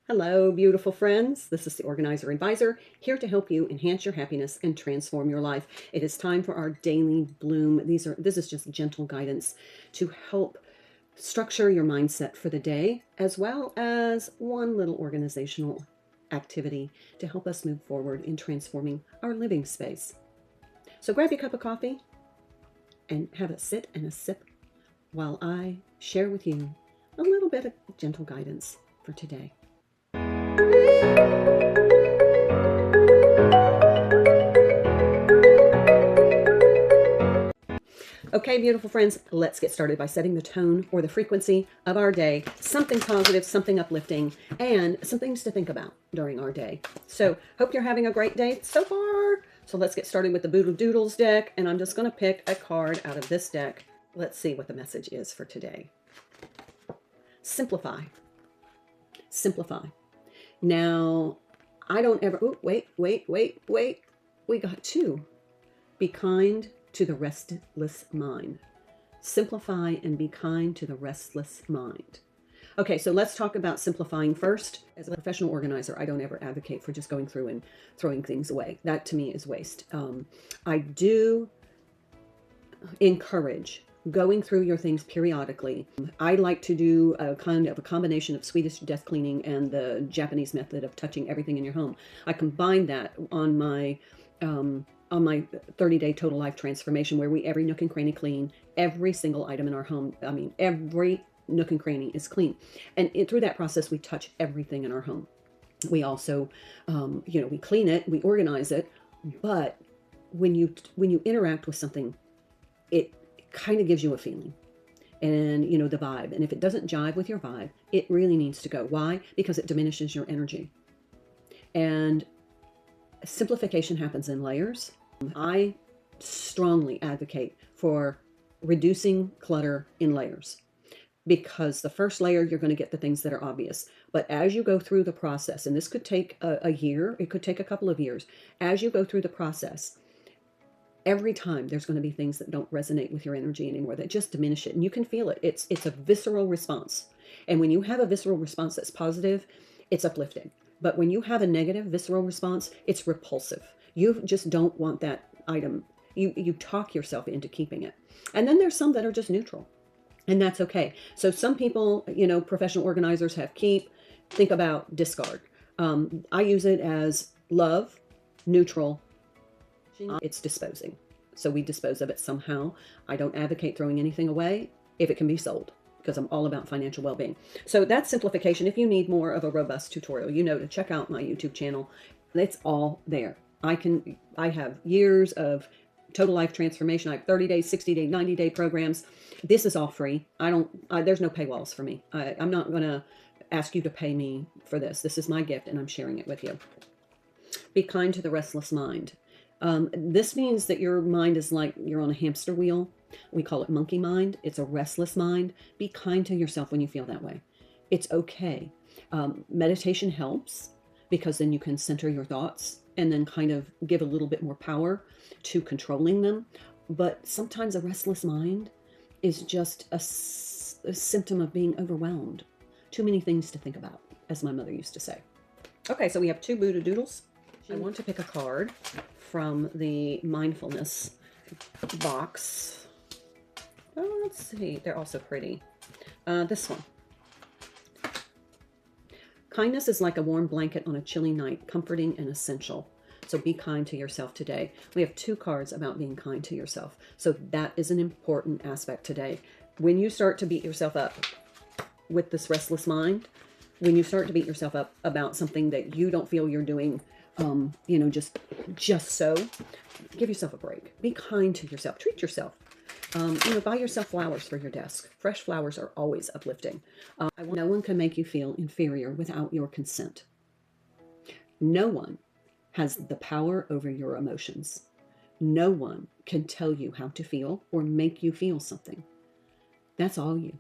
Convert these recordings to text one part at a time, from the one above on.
Hello, beautiful friends. This is the Organizer Advisor, here to help you enhance your happiness and transform your life. It is time for our daily bloom. This is just gentle guidance to help structure your mindset for the day, as well as one little organizational activity to help us move forward in transforming our living space. So grab your cup of coffee and have a sit and a sip while I share with you a little bit of gentle guidance for today. Okay, beautiful friends, let's get started by setting the tone or the frequency of our day. Something positive, something uplifting, and some things to think about during our day. So, hope you're having a great day so far. So let's get started with the Boodle Doodles deck, and I'm just going to pick a card out of this deck. Let's see what the message is for today. Simplify. Simplify. Now, I don't ever... Oh, wait. We got two. Be kind to the restless mind. Simplify and be kind to the restless mind. Okay, so let's talk about simplifying first. As a professional organizer, I don't ever advocate for just going through and throwing things away. That to me is waste. I do encourage going through your things periodically. I like to do a kind of a combination of Swedish desk cleaning and the Japanese method of touching everything in your home. I combine that on my 30-day total life transformation, where we every nook and cranny clean every single item in our home. I mean, every nook and cranny is clean, and through that process, we touch everything in our home. We also, we clean it, we organize it, but when you interact with something, it kind of gives you a feeling and the vibe, and if it doesn't jive with your vibe, it really needs to go. Why? Because it diminishes your energy. And simplification happens in layers. I strongly advocate for reducing clutter in layers, because the first layer, you're going to get the things that are obvious. But as you go through the process, and this could take a year, it could take a couple of years, as you go through the process, every time there's going to be things that don't resonate with your energy anymore, that just diminish it. And you can feel it. It's a visceral response. And when you have a visceral response that's positive, it's uplifting. But when you have a negative visceral response, it's repulsive. You just don't want that item. You talk yourself into keeping it. And then there's some that are just neutral, and that's okay. So some people, professional organizers have keep, think about discard. I use it as love, neutral, it's disposing. So we dispose of it somehow. I don't advocate throwing anything away if it can be sold, because I'm all about financial well-being. So that's simplification. If you need more of a robust tutorial, to check out my YouTube channel. It's all there. I have years of total life transformation. I have 30-day, 60-day, 90-day programs. This is all free. There's no paywalls for me. I'm not going to ask you to pay me for this. This is my gift, and I'm sharing it with you. Be kind to the restless mind. This means that your mind is like you're on a hamster wheel. We call it monkey mind. It's a restless mind. Be kind to yourself when you feel that way. It's okay. Meditation helps, because then you can center your thoughts and then kind of give a little bit more power to controlling them. But sometimes a restless mind is just a symptom of being overwhelmed. Too many things to think about, as my mother used to say. Okay, so we have two Buddha Doodles. I want to pick a card from the mindfulness box. Oh, let's see. They're also pretty. This one. Kindness is like a warm blanket on a chilly night, comforting and essential. So be kind to yourself today. We have two cards about being kind to yourself. So that is an important aspect today. When you start to beat yourself up with this restless mind, when you start to beat yourself up about something that you don't feel you're doing, just so, give yourself a break. Be kind to yourself. Treat yourself. Buy yourself flowers for your desk. Fresh flowers are always uplifting. No one can make you feel inferior without your consent. No one has the power over your emotions. No one can tell you how to feel or make you feel something. That's all you.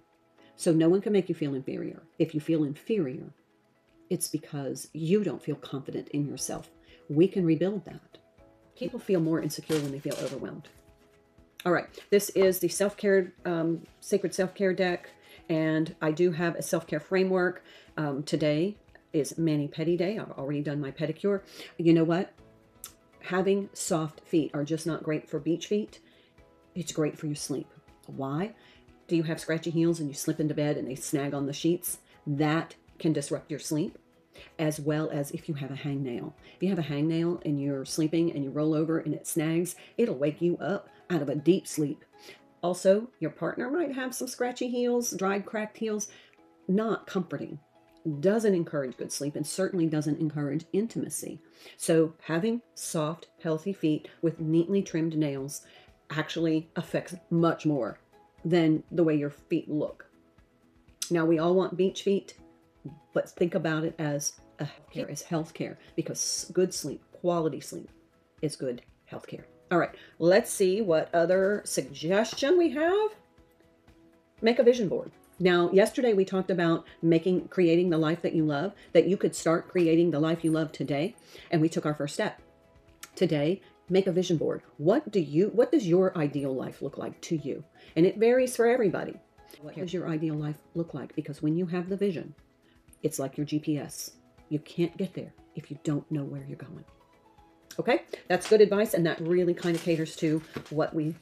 So no one can make you feel inferior. If you feel inferior, it's because you don't feel confident in yourself. We can rebuild that. People feel more insecure when they feel overwhelmed. All right, this is the self-care, sacred self-care deck, and I do have a self-care framework today is mani-pedi day. I've already done my pedicure. You know what? Having soft feet are just not great for beach feet. It's great for your sleep. Why? Do you have scratchy heels and you slip into bed and they snag on the sheets? That can disrupt your sleep, as well as if you have a hangnail. If you have a hangnail and you're sleeping and you roll over and it snags, it'll wake you up out of a deep sleep. Also, your partner might have some scratchy heels, dried, cracked heels. Not comforting. Doesn't encourage good sleep, and certainly doesn't encourage intimacy. So having soft, healthy feet with neatly trimmed nails actually affects much more than the way your feet look. Now, we all want beach feet, but think about it as healthcare, because good sleep, quality sleep, is good healthcare. All right, let's see what other suggestion we have. Make a vision board. Now, yesterday we talked about creating the life that you love, that you could start creating the life you love today, and we took our first step. Today, make a vision board. What does your ideal life look like to you? And it varies for everybody. What does your ideal life look like? Because when you have the vision, it's like your GPS. You can't get there if you don't know where you're going. Okay, that's good advice, and that really kind of caters to what we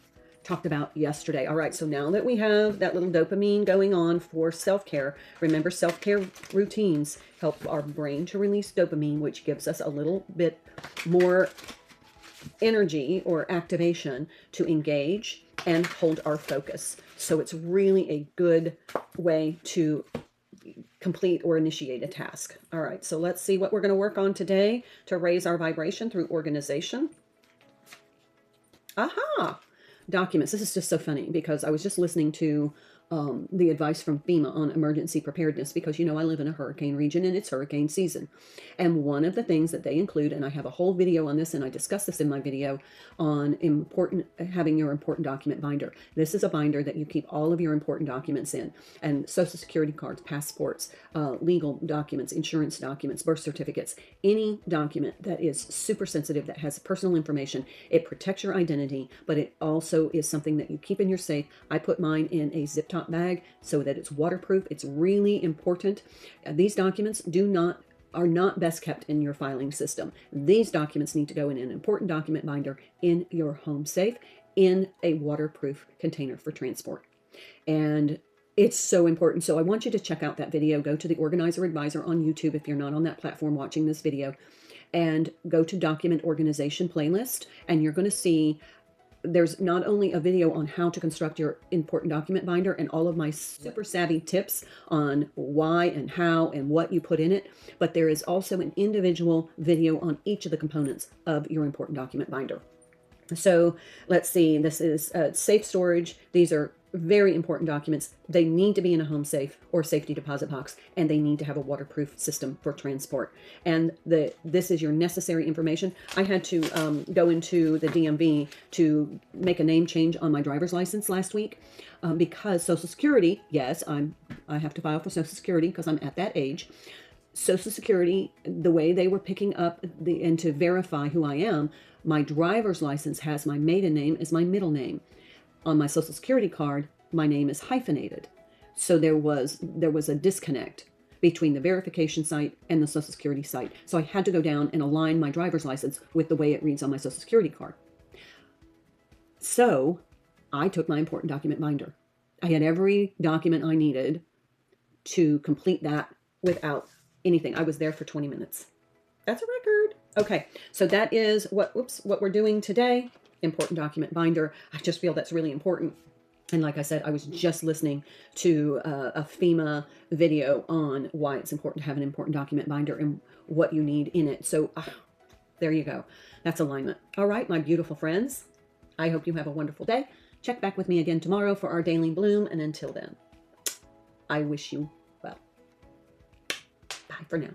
talked about yesterday. All right, so now that we have that little dopamine going on for self-care, remember, self-care routines help our brain to release dopamine, which gives us a little bit more energy or activation to engage and hold our focus. So it's really a good way to complete or initiate a task. All right, so let's see what we're going to work on today to raise our vibration through organization. Aha! Documents. This is just so funny because I was just listening to the advice from FEMA on emergency preparedness, because, you know, I live in a hurricane region and it's hurricane season. And one of the things that they include, and I have a whole video on this, and I discuss this in my video on having your important document binder. This is a binder that you keep all of your important documents in, and Social Security cards, passports, legal documents, insurance documents, birth certificates, any document that is super sensitive, that has personal information. It protects your identity, but it also is something that you keep in your safe. I put mine in a zip top bag so that it's waterproof. It's really important. These documents are not best kept in your filing system. These documents need to go in an important document binder in your home safe, in a waterproof container for transport. And it's so important. So I want you to check out that video. Go to the Organizer Advisor on YouTube if you're not on that platform watching this video, and go to Document Organization playlist, and you're going to see there's not only a video on how to construct your important document binder and all of my super savvy tips on why and how and what you put in it, but there is also an individual video on each of the components of your important document binder. So let's see, this is safe storage. These are very important documents. They need to be in a home safe or safety deposit box, and they need to have a waterproof system for transport. And this is your necessary information. I had to go into the DMV to make a name change on my driver's license last week because Social Security, yes, I have to file for Social Security because I'm at that age. Social Security, the way they were picking up and to verify who I am, my driver's license has my maiden name as my middle name. On my Social Security card, my name is hyphenated. So there was a disconnect between the verification site and the Social Security site. So I had to go down and align my driver's license with the way it reads on my Social Security card. So I took my important document binder. I had every document I needed to complete that without anything. I was there for 20 minutes. That's a record. Okay, so that is what we're doing today. Important document binder. I just feel that's really important. And like I said, I was just listening to a FEMA video on why it's important to have an important document binder and what you need in it. So there you go. That's alignment. All right, my beautiful friends. I hope you have a wonderful day. Check back with me again tomorrow for our daily bloom. And until then, I wish you well. Bye for now.